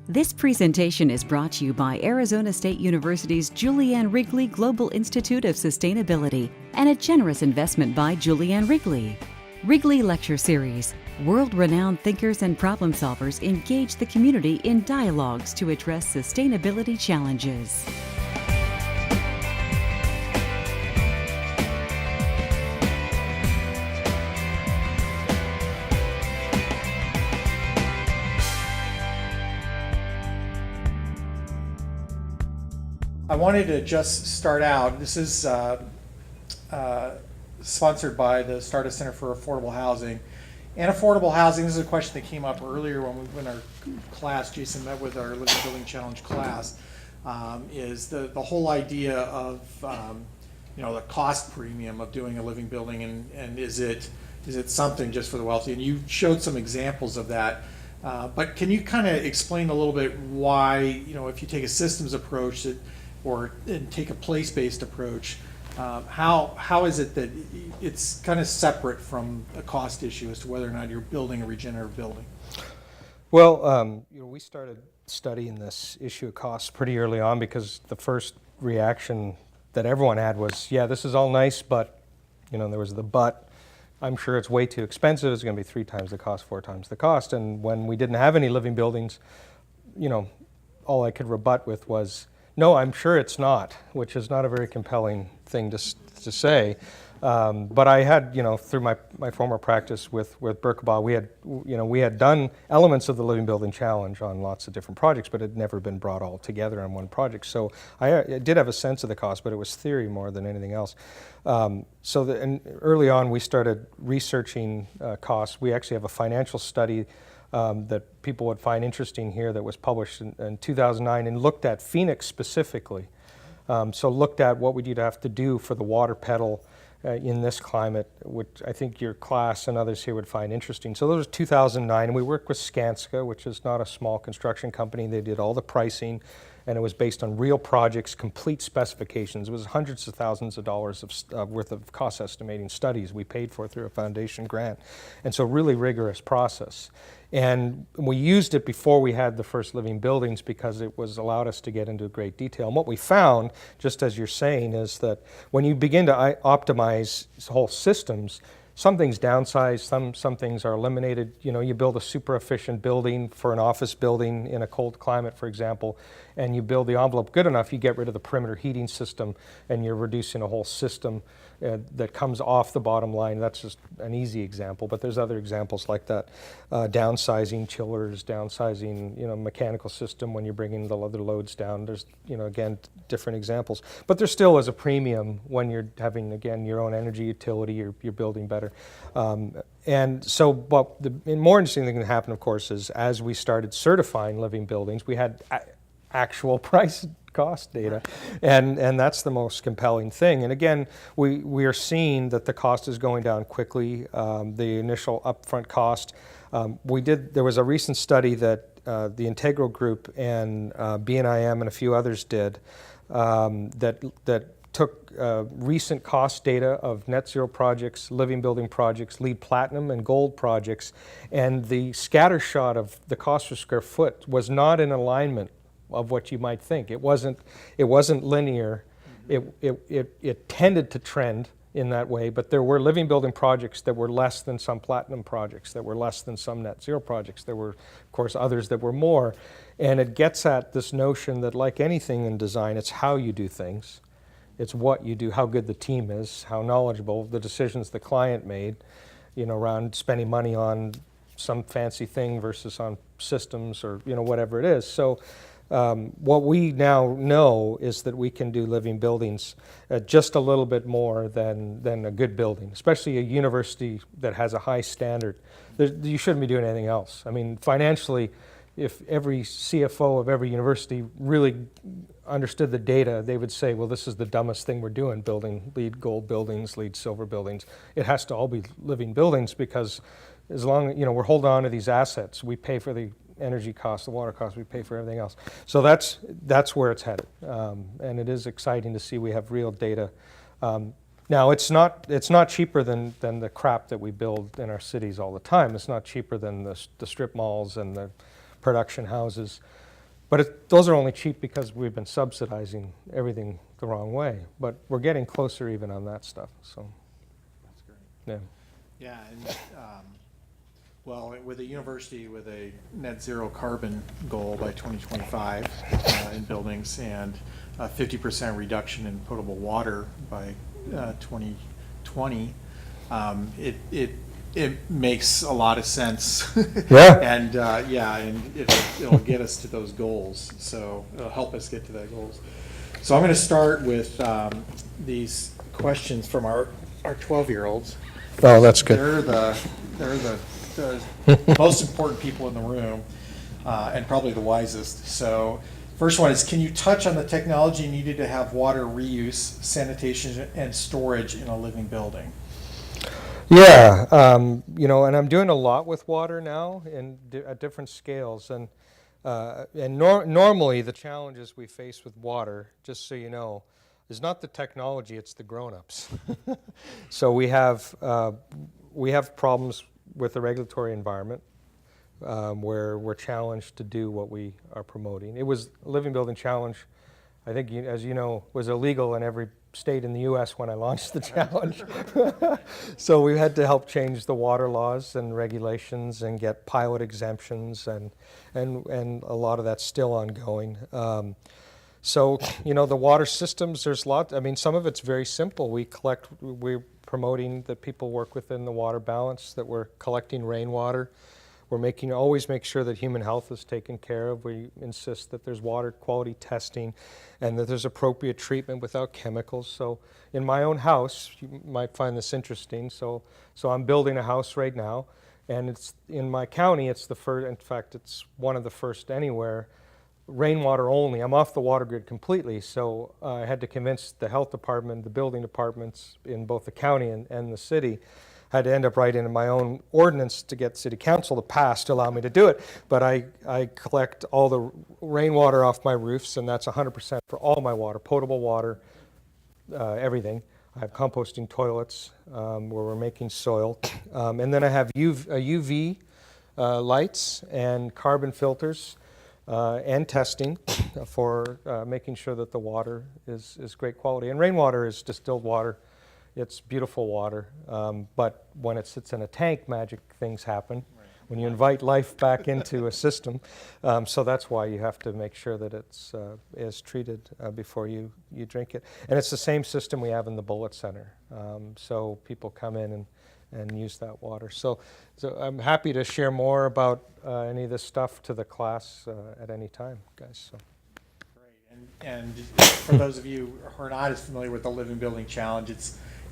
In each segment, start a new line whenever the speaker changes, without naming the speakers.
This presentation is brought to you by Arizona State University's Julianne Wrigley Global Institute of Sustainability and a generous investment by Julianne Wrigley. Wrigley Lecture Series. World-renowned thinkers and problem solvers engage the community in dialogues to address sustainability challenges.
I wanted to just start out. This is sponsored by the Stardust Center for Affordable Housing. And affordable housing, this is a question that came up earlier when our class, Jason met with our Living Building Challenge class, is the whole idea of the cost premium of doing a living building, and is it something just for the wealthy? And you showed some examples of that. But can you kind of explain a little bit why, if you take a systems approach and take a place-based approach, how is it that it's kind of separate from a cost issue as to whether or not you're building a regenerative building?
Well, we started studying this issue of cost pretty early on because the first reaction that everyone had was, yeah, this is all nice, but, there was the but. I'm sure it's way too expensive. It's going to be 3 times the cost, 4 times the cost. And when we didn't have any living buildings, all I could rebut with was, no, I'm sure it's not, which is not a very compelling thing to say. But I had, through my former practice with Berkebile, we had done elements of the Living Building Challenge on lots of different projects, but it had never been brought all together on one project. So I did have a sense of the cost, but it was theory more than anything else. And early on, we started researching costs. We actually have a financial study that people would find interesting here that was published in 2009 and looked at Phoenix specifically. So looked at what would you have to do for the water pedal in this climate, which I think your class and others here would find interesting. So that was 2009, and we worked with Skanska, which is not a small construction company. They did all the pricing, and it was based on real projects, complete specifications. It was hundreds of thousands of dollars worth of cost estimating studies we paid for through a foundation grant. And so really rigorous process. And we used it before we had the first living buildings because it allowed us to get into great detail. And what we found, just as you're saying, is that when you begin to optimize whole systems, some things downsize, some things are eliminated. You build a super efficient building for an office building in a cold climate, for example, and you build the envelope good enough, you get rid of the perimeter heating system, and you're reducing a whole system that comes off the bottom line. That's just an easy example, but there's other examples like that. Downsizing chillers, downsizing, mechanical system when you're bringing the other loads down. There's, again, different examples. But there still is a premium when you're having, again, your own energy utility, you're building better. And so, but the more interesting thing that happened, of course, is as we started certifying living buildings, we had actual price cost data, and that's the most compelling thing. And again, we are seeing that the cost is going down quickly. The initial upfront cost, there was a recent study that the Integral Group and BNIM and a few others did that took recent cost data of net zero projects, living building projects, LEED Platinum and Gold projects, and the scatter shot of the cost per square foot was not in alignment of what you might think. It wasn't linear. It tended to trend in that way, but there were living building projects that were less than some platinum projects, that were less than some net zero projects. There were, of course, others that were more. And it gets at this notion that, like anything in design, it's how you do things. It's what you do, how good the team is, how knowledgeable, the decisions the client made, around spending money on some fancy thing versus on systems or, whatever it is. So what we now know is that we can do living buildings just a little bit more than a good building, especially a university that has a high standard. You shouldn't be doing anything else. I mean, financially, if every CFO of every university really understood the data, they would say, well, this is the dumbest thing we're doing, building LEED Gold buildings, LEED Silver buildings. It has to all be living buildings because as long as, we're holding on to these assets, we pay for the energy costs, the water costs, we pay for everything else. So that's where it's headed. And it is exciting to see we have real data. Now, it's not cheaper than the crap that we build in our cities all the time. It's not cheaper than the strip malls and the production houses. But those are only cheap because we've been subsidizing everything the wrong way. But we're getting closer even on that stuff. So,
That's great.
yeah.
Yeah, and well, with a university with a net zero carbon goal by 2025 in buildings and a 50% reduction in potable water by 2020, it makes a lot of sense.
Yeah.
And and it'll get us to those goals. So it'll help us get to those goals. So I'm going to start with these questions from our 12-year-olds.
Oh, that's good.
They're the most important people in the room, and probably the wisest. So, first one is: can you touch on the technology needed to have water reuse, sanitation, and storage in a living building?
Yeah, and I'm doing a lot with water now at different scales, and normally the challenges we face with water, just so you know, is not the technology; it's the grown-ups. So we have problems with the regulatory environment where we're challenged to do what we are promoting. It was a Living Building Challenge, I think, as you know, was illegal in every state in the U.S. when I launched the challenge. So we had to help change the water laws and regulations and get pilot exemptions, and a lot of that's still ongoing. So, the water systems, there's a lot. I mean, some of it's very simple. We're promoting that people work within the water balance, that we're collecting rainwater. We're always make sure that human health is taken care of. We insist that there's water quality testing and that there's appropriate treatment without chemicals. So in my own house, you might find this interesting. So I'm building a house right now, and it's in my county, it's the first, in fact, it's one of the first anywhere, rainwater only. I'm off the water grid completely, so I had to convince the health department, the building departments in both the county and the city. Had to end up writing in my own ordinance to get city council to pass to allow me to do it. But I collect all the rainwater off my roofs, and that's 100% for all my water, potable water, everything. I have composting toilets where we're making soil. And then I have UV lights and carbon filters and testing for making sure that the water is great quality. And rainwater is distilled water. It's beautiful water, but when it sits in a tank, magic things happen. Right. When you invite life back into a system, so that's why you have to make sure that it's is treated before you drink it. And it's the same system we have in the Bullitt Center, so people come in and use that water. So I'm happy to share more about any of this stuff to the class at any time, guys. So.
And for those of you who are not as familiar with the Living Building Challenge,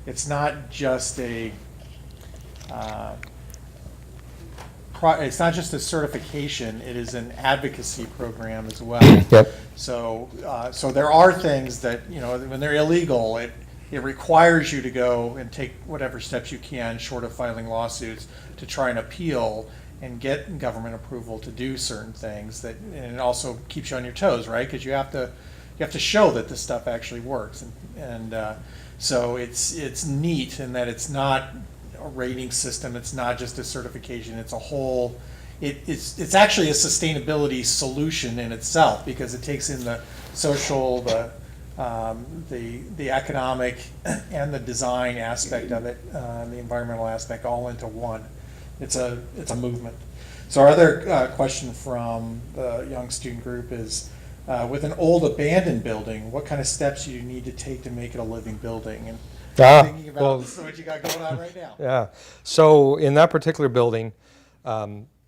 it's not just a certification. It is an advocacy program as well.
Yep.
So there are things that, when they're illegal, it requires you to go and take whatever steps you can, short of filing lawsuits, to try and appeal and get government approval to do certain things. And it also keeps you on your toes, right? Because you have to show that this stuff actually works. So it's neat in that it's not a rating system. It's not just a certification. It's a whole. It's actually a sustainability solution in itself, because it takes in the social, the economic, and the design aspect of it, the environmental aspect, all into one. It's a movement. So our other question from the young student group is, with an old abandoned building, what kind of steps do you need to take to make it a living building? And thinking about this is what you got going on right now.
Yeah. So in that particular building,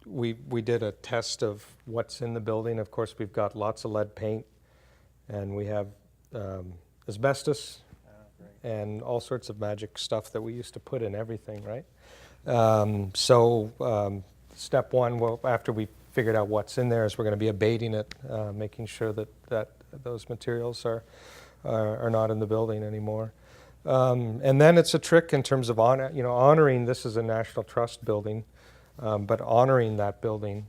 we did a test of what's in the building. Of course, we've got lots of lead paint, and we have asbestos and all sorts of magic stuff that we used to put in everything, right? Step one, well, after we figured out what's in there, is we're going to be abating it, making sure that those materials are not in the building anymore. And then it's a trick in terms of honoring this is a National Trust building. but honoring that building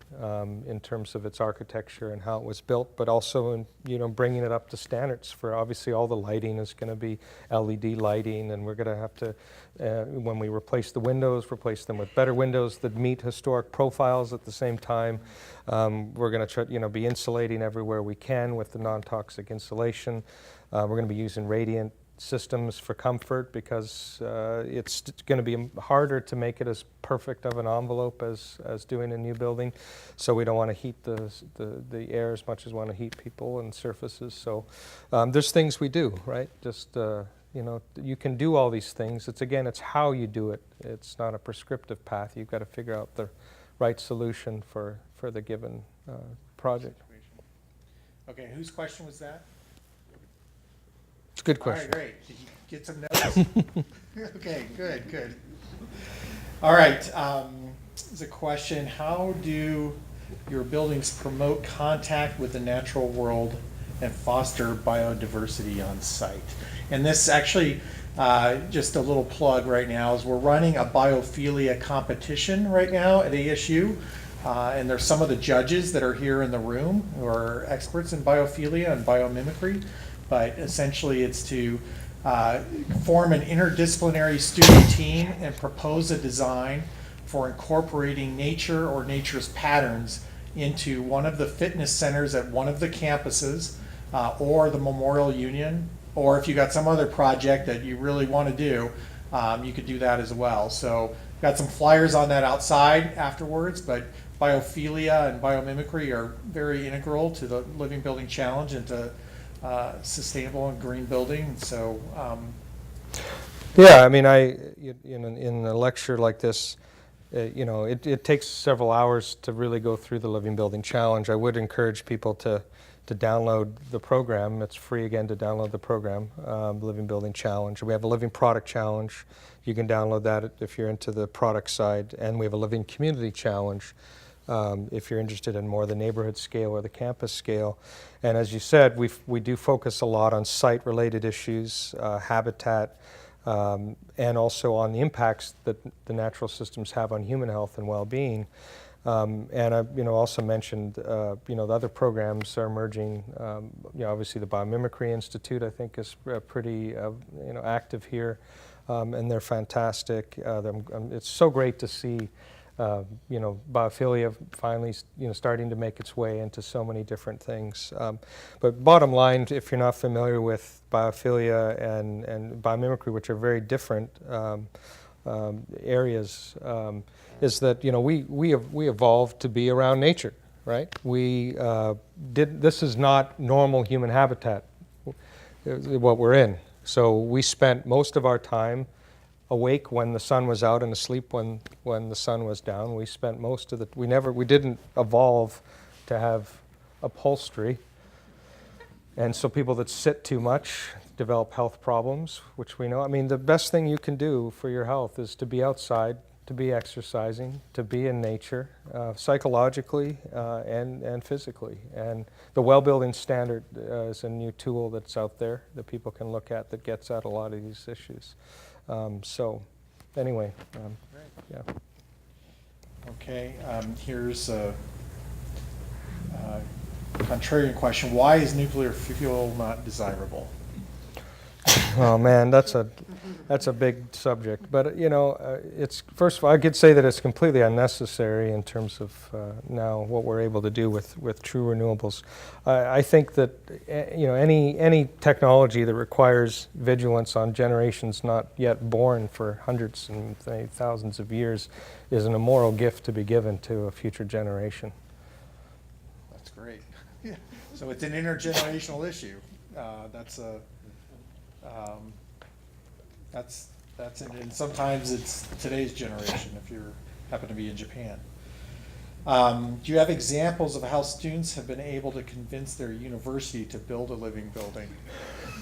in terms of its architecture and how it was built, but also in, bringing it up to standards for obviously all the lighting is going to be LED lighting, and we're going to have to, when we replace the windows, replace them with better windows that meet historic profiles at the same time. We're going to try, be insulating everywhere we can with the non-toxic insulation. We're going to be using radiant systems for comfort because it's going to be harder to make it as perfect of an envelope as doing a new building. So we don't want to heat the air as much as we want to heat people and surfaces. So there's things we do, right? Just, you can do all these things. It's how you do it. It's not a prescriptive path. You've got to figure out the right solution for the given project.
Okay, whose question was that?
It's a good question.
All right, great. Did you get some notes? Okay, good. All right, there's a question. How do your buildings promote contact with the natural world and foster biodiversity on site? And this actually, just a little plug right now, is we're running a biophilia competition right now at ASU. And there's some of the judges that are here in the room who are experts in biophilia and biomimicry. But essentially it's to form an interdisciplinary student team and propose a design for incorporating nature or nature's patterns into one of the fitness centers at one of the campuses or the Memorial Union, or if you got some other project that you really want to do, you could do that as well. So got some flyers on that outside afterwards, but biophilia and biomimicry are very integral to the Living Building Challenge and to sustainable and green building. So
yeah, I mean, in a lecture like this, it takes several hours to really go through the Living Building Challenge. I would encourage people to download the program. It's free again to download the program, Living Building Challenge. We have a Living Product Challenge. You can download that if you're into the product side, and we have a Living Community Challenge. If you're interested in more the neighborhood scale or the campus scale. And as you said, we do focus a lot on site-related issues, habitat, and also on the impacts that the natural systems have on human health and well-being. And I also mentioned, the other programs are emerging. Obviously the Biomimicry Institute, I think, is pretty, active here, and they're fantastic. It's so great to see biophilia finally, starting to make its way into so many different things. But bottom line, if you're not familiar with biophilia and biomimicry, which are very different areas, is that we evolved to be around nature, right? This is not normal human habitat, what we're in. So we spent most of our time awake when the sun was out and asleep when the sun was down. We spent most of we didn't evolve to have upholstery. And so people that sit too much develop health problems, which we know. I mean, the best thing you can do for your health is to be outside, to be exercising, to be in nature, psychologically and physically. And the Well-Building Standard is a new tool that's out there that people can look at that gets at a lot of these issues. So anyway, yeah.
Okay, here's a contrarian question. Why is nuclear fuel not desirable?
Oh man, that's a big subject. But it's, first of all, I could say that it's completely unnecessary in terms of now what we're able to do with true renewables. I think that any technology that requires vigilance on generations not yet born for hundreds and thousands of years is an immoral gift to be given to a future generation.
That's great. So it's an intergenerational issue. That's it. And sometimes it's today's generation if you happen to be in Japan. Do you have examples of how students have been able to convince their university to build a living building?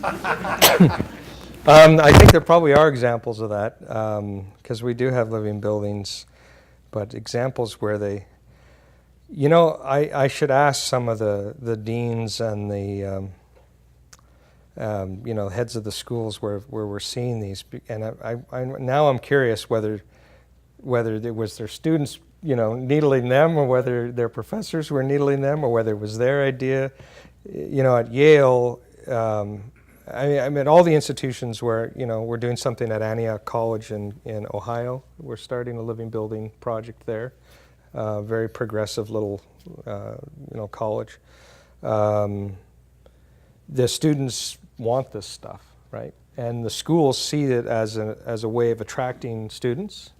I think there probably are examples of that, because we do have living buildings, but examples where they, I should ask some of the deans and the heads of the schools where we're seeing these, and now I'm curious whether there was their students needling them, or whether their professors were needling them, or whether it was their idea. At Yale, I mean, all the institutions where, we're doing something at Antioch College in Ohio. We're starting a living building project there. Very progressive little, college. The students want this stuff, right? And the schools see it as a way of attracting students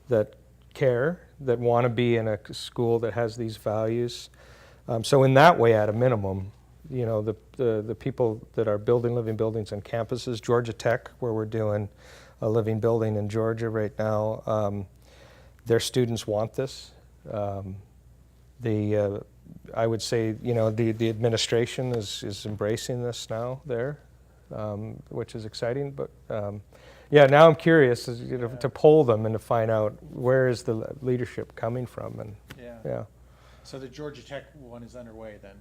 that care, that want to be in a school that has these values. So in that way, at a minimum, the people that are building living buildings on campuses, Georgia Tech, where we're doing a living building in Georgia right now, their students want this. I would say, the administration is embracing this now there, which is exciting. But now I'm curious to poll them and to find out where is the leadership coming from. And yeah.
So the Georgia Tech one is underway then?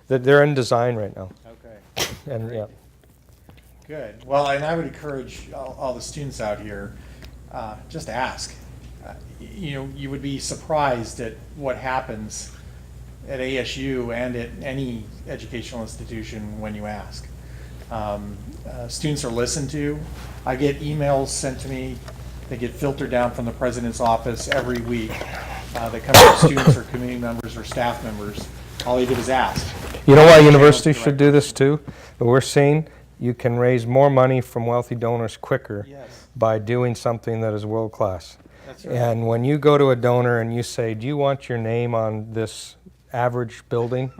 They're in design right now.
Okay.
And
great. Good. Well, and I would encourage all the students out here, just ask. You would be surprised at what happens at ASU and at any educational institution when you ask. Students are listened to. I get emails sent to me. They get filtered down from the president's office every week. They come from students or community members or staff members. All you do is ask.
You know why universities should do this too? We're seeing you can raise more money from wealthy donors quicker by doing something that is world class.
That's right.
And when you go to a donor and you say, do you want your name on this average building?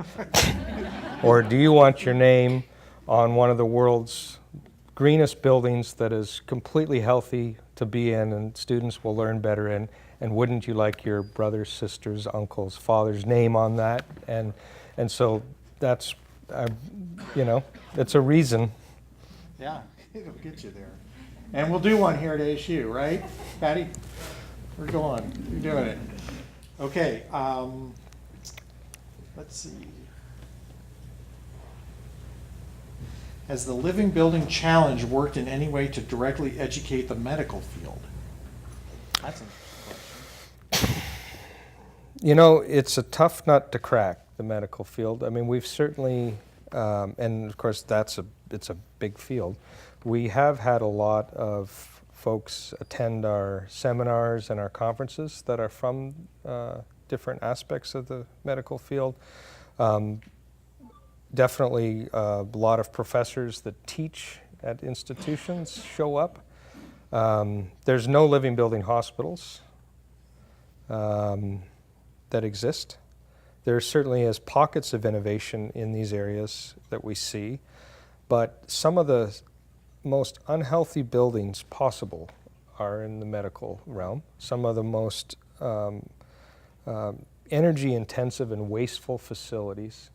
Or do you want your name on one of the world's greenest buildings that is completely healthy to be in and students will learn better in? And wouldn't you like your brother's, sister's, uncle's, father's name on that? And so that's, it's a reason.
Yeah, it'll get you there. And we'll do one here at ASU, right, Patty? We're going. You're doing it. Okay. Let's see. Has the Living Building Challenge worked in any way to directly educate the medical field? That's a question.
It's a tough nut to crack, the medical field. I mean, we've certainly, and of course it's a big field. We have had a lot of folks attend our seminars and our conferences that are from different aspects of the medical field. Definitely a lot of professors that teach at institutions show up. There's no living building hospitals that exist. There certainly is pockets of innovation in these areas that we see, but some of the most unhealthy buildings possible are in the medical realm. Some of the most energy intensive and wasteful facilities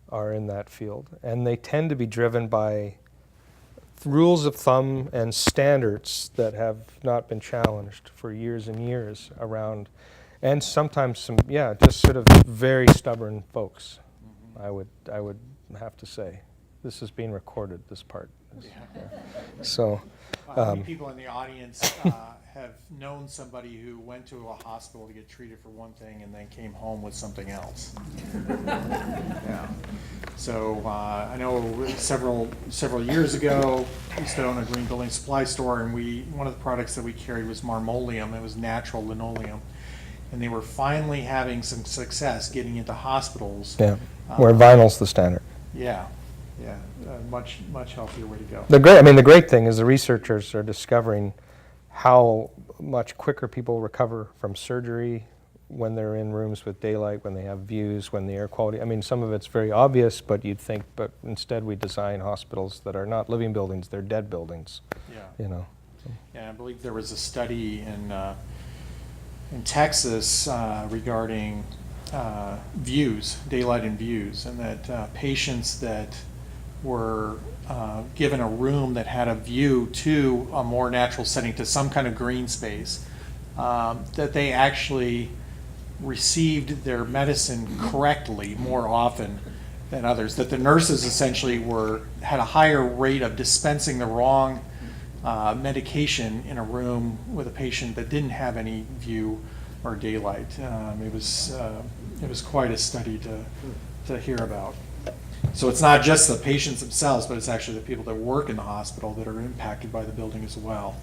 are in that field, and they tend to be driven by rules of thumb and standards that have not been challenged for years and years around, and sometimes some, just sort of very stubborn folks. Mm-hmm. I would have to say. This is being recorded, this part. So,
how many people in the audience have known somebody who went to a hospital to get treated for one thing and then came home with something else? Yeah. So I know several years ago, we used to own a green building supply store, and one of the products that we carried was marmoleum. It was natural linoleum, and they were finally having some success getting into hospitals.
Yeah, where vinyl's the standard.
Yeah. Yeah, much healthier way to go.
The great thing is the researchers are discovering how much quicker people recover from surgery when they're in rooms with daylight, when they have views, when the air quality. I mean, some of it's very obvious, but you'd think, but instead we design hospitals that are not living buildings, they're dead buildings. Yeah.
Yeah, I believe there was a study in Texas regarding views, daylight and views, and that patients that were given a room that had a view to a more natural setting, to some kind of green space, that they actually received their medicine correctly more often than others, that the nurses essentially had a higher rate of dispensing the wrong medication in a room with a patient that didn't have any view or daylight. It was quite a study to hear about. So it's not just the patients themselves, but it's actually the people that work in the hospital that are impacted by the building as well,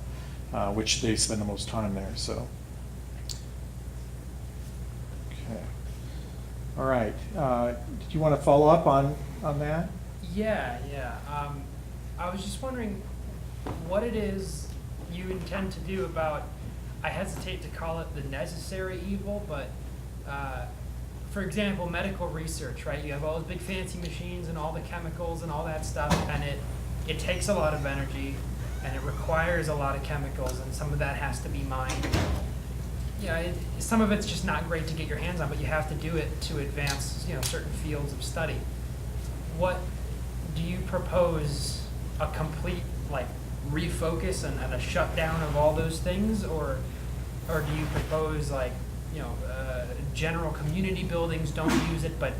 which they spend the most time there. So, okay, all right. Did you want to follow up on that?
Yeah. I was just wondering what it is you intend to do about, I hesitate to call it the necessary evil, but for example, medical research, right? You have all those big fancy machines and all the chemicals and all that stuff, and it takes a lot of energy, and it requires a lot of chemicals, and some of that has to be mined. Yeah, some of it's just not great to get your hands on, but you have to do it to advance, certain fields of study. What do you propose? A complete refocus and a shutdown of all those things, or do you propose general community buildings don't use it, but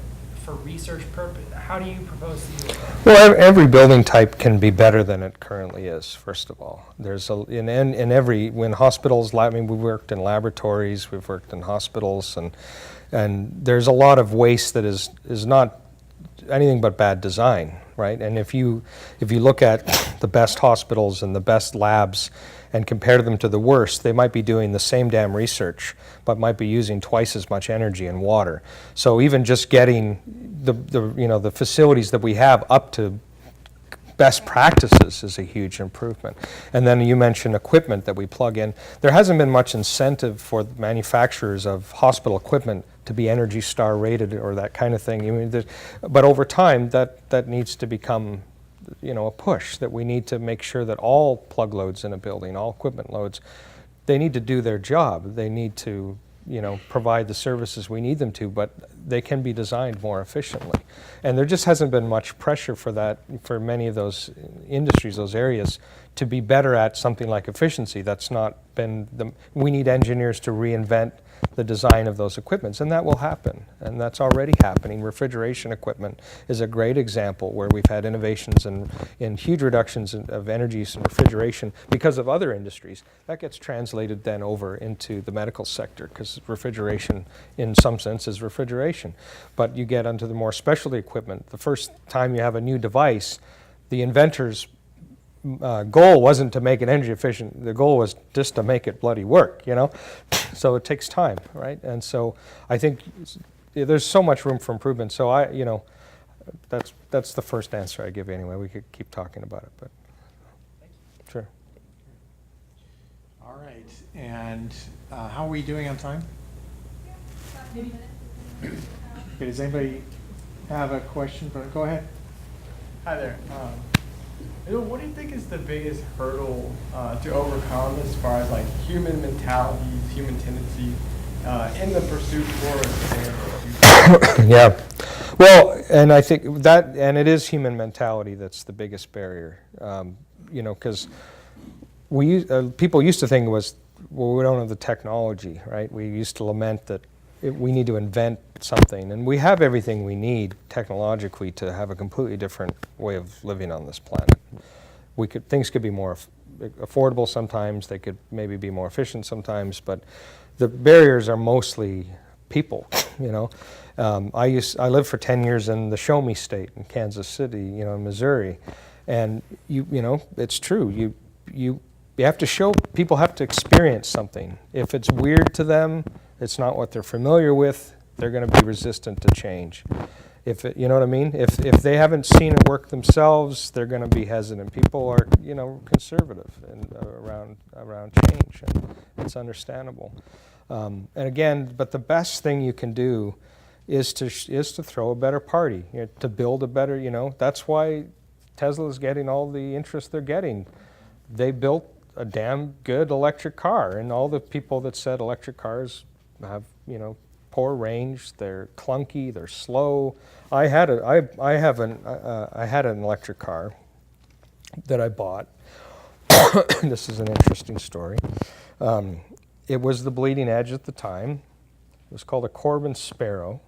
for research purpose? How do you propose to do it?
Well, every building type can be better than it currently is. First of all, there's when hospitals. I mean, we've worked in laboratories, we've worked in hospitals, and there's a lot of waste that is not anything but bad design, right? And if you look at the best hospitals and the best labs and compare them to the worst, they might be doing the same damn research, but might be using twice as much energy and water. So even just getting the facilities that we have up to best practices is a huge improvement. And then you mentioned equipment that we plug in. There hasn't been much incentive for the manufacturers of hospital equipment to be Energy Star rated or that kind of thing. But over time, that needs to become a push, that we need to make sure that all plug loads in a building, all equipment loads, they need to do their job. They need to provide the services we need them to, but they can be designed more efficiently. And there just hasn't been much pressure for that, for many of those industries, those areas, to be better at something like efficiency. That's not been we need engineers to reinvent the design of those equipments, and that will happen, and that's already happening. Refrigeration equipment is a great example where we've had innovations in huge reductions of energy use in refrigeration because of other industries. That gets translated then over into the medical sector, because refrigeration in some sense is refrigeration. But you get onto the more specialty equipment. The first time you have a new device, the inventor's goal wasn't to make it energy efficient. The goal was just to make it bloody work, So it takes time, right? And so I think there's so much room for improvement. So that's the first answer I give you anyway. We could keep talking about it, but sure.
All right. And how are we doing on time?
Maybe.
Okay, does anybody have a question? Go ahead.
Hi there. What do you think is the biggest hurdle to overcome as far as human mentalities, human tendencies in the pursuit for sustainability?
Yeah. Well, and I think that, and it is human mentality that's the biggest barrier, because people used to think it was, well, we don't have the technology, right? We used to lament that we need to invent something, and we have everything we need technologically to have a completely different way of living on this planet. Things could be more affordable sometimes, they could maybe be more efficient sometimes, but the barriers are mostly people, I lived for 10 years in the Show Me State in Kansas City, in Missouri, and it's true. You have to show, people have to experience something. If it's weird to them, it's not what they're familiar with, they're going to be resistant to change. You know what I mean? If they haven't seen it work themselves, they're going to be hesitant. People are, conservative around change, and it's understandable. And again, but the best thing you can do is to throw a better party, to build a better, that's why Tesla's getting all the interest they're getting. They built a damn good electric car, and all the people that said electric cars have, poor range, they're clunky, they're slow. I had an electric car that I bought. This is an interesting story. It was the bleeding edge at the time. It was called a Corbin Sparrow.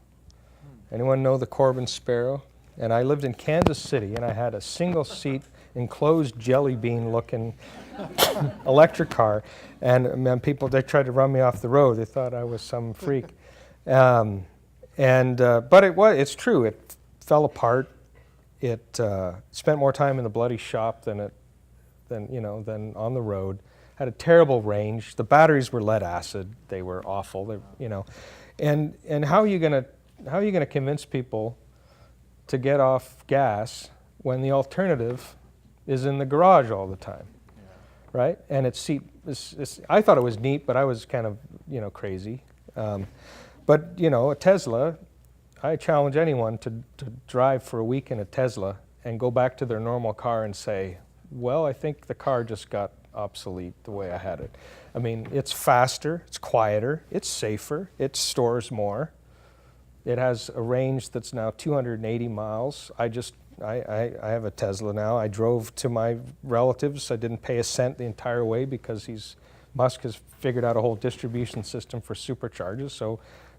Anyone know the Corbin Sparrow? And I lived in Kansas City, and I had a single seat enclosed jelly bean looking electric car, and people, they tried to run me off the road. They thought I was some freak. But it's true. It fell apart. It spent more time in the bloody shop than on the road. Had a terrible range. The batteries were lead acid. They were awful. And how are you gonna convince people to get off gas when the alternative is in the garage all the time, right? And I thought it was neat, but I was kind of crazy. But a Tesla, I challenge anyone to drive for a week in a Tesla and go back to their normal car and say, well, I think the car just got obsolete the way I had it. I mean, it's faster, it's quieter, it's safer, it stores more. It has a range that's now 280 miles. I have a Tesla now. I drove to my relatives. I didn't pay a cent the entire way because Musk has figured out a whole distribution system for supercharges.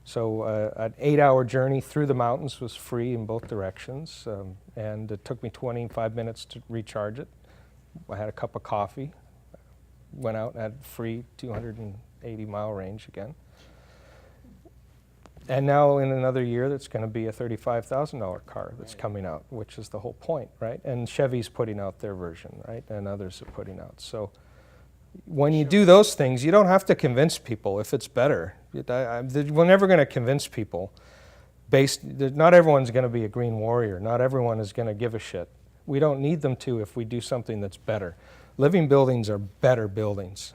So an 8-hour journey through the mountains was free in both directions, and it took me 25 minutes to recharge it. I had a cup of coffee, went out and had free 280-mile range again. And now in another year, that's going to be a $35,000 car that's coming out, which is the whole point, right? And Chevy's putting out their version, right? And others are putting out. So when you do those things, you don't have to convince people if it's better. We're never going to convince people. Not everyone's going to be a green warrior. Not everyone is going to give a shit. We don't need them to if we do something that's better. Living buildings are better buildings.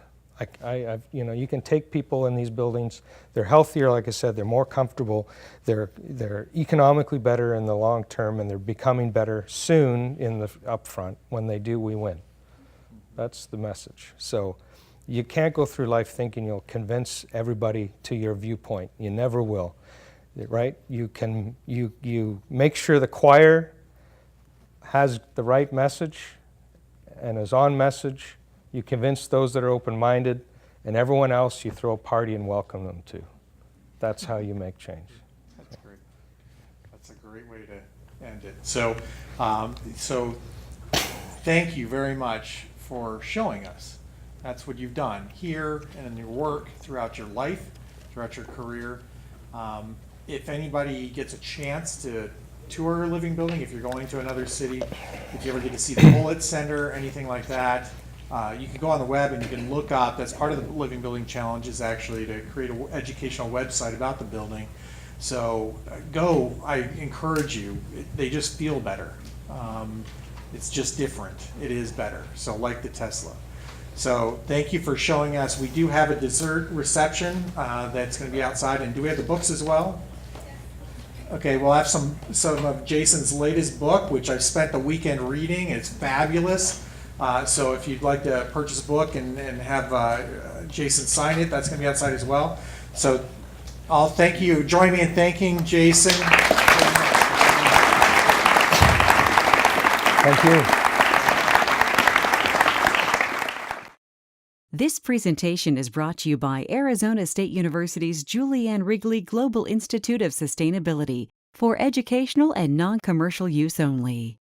You can take people in these buildings. They're healthier, like I said. They're more comfortable. They're economically better in the long term, and they're becoming better soon in the upfront. When they do, we win. That's the message. So you can't go through life thinking you'll convince everybody to your viewpoint. You never will, right? You make sure the choir has the right message and is on message. You convince those that are open-minded, and everyone else you throw a party and welcome them to. That's how you make change.
That's great. That's a great way to end it. So thank you very much for showing us. That's what you've done here and in your work throughout your life, throughout your career. If anybody gets a chance to tour a living building, if you're going to another city, if you ever get to see the Bullet Center, anything like that, you can go on the web and you can look up. That's part of the Living Building Challenge, is actually to create an educational website about the building. So go, I encourage you. They just feel better. It's just different. It is better. So like the Tesla. So thank you for showing us. We do have a dessert reception that's going to be outside. And do we have the books as well? Okay, we'll have some of Jason's latest book, which I've spent the weekend reading. It's fabulous. So if you'd like to purchase a book and have Jason sign it, that's going to be outside as well. So I'll thank you. Join me in thanking Jason.
Thank you.
This presentation is brought to you by Arizona State University's Julianne Wrigley Global Institute of Sustainability for educational and non-commercial use only.